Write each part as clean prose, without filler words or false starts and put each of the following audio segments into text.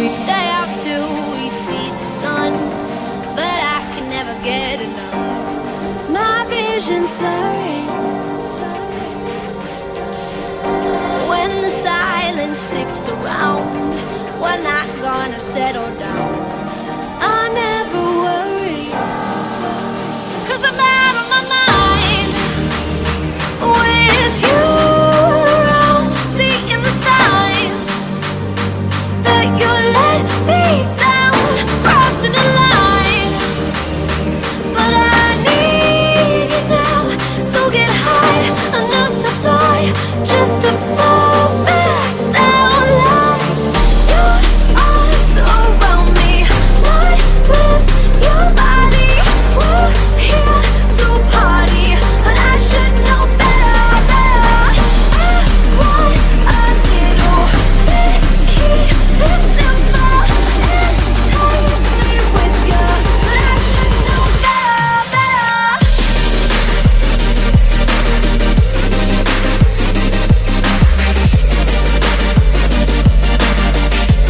We stay out till we see the sun, but I can never get enough. My vision's blurry when the silence sticks around. We're not gonna settle down. I never worry, 'cause I'm out of my mind with you around, seeing the signs that you let me down, crossing the line. But I need you now, so get high enough to fly, just to fall back down. Like your arms around me, my lips, your body. We're here to party, but I should know better, better. I want a little bit, keep it simple and take me with you, but I should know better, better.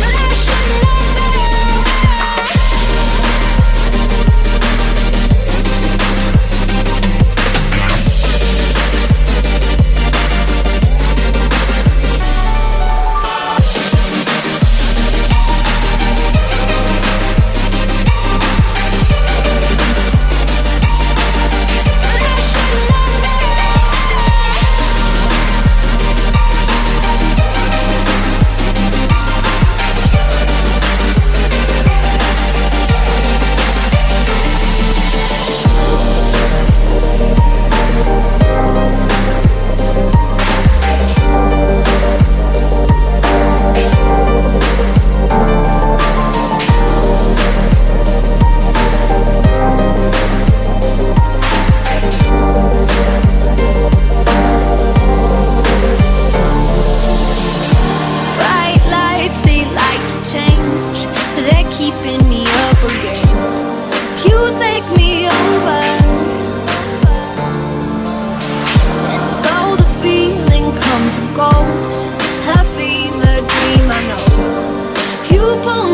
But I should know better. Bright lights, they like to change. They're keeping me up again. You take me over, and though the feeling comes and goes, a fever dream I know. You pull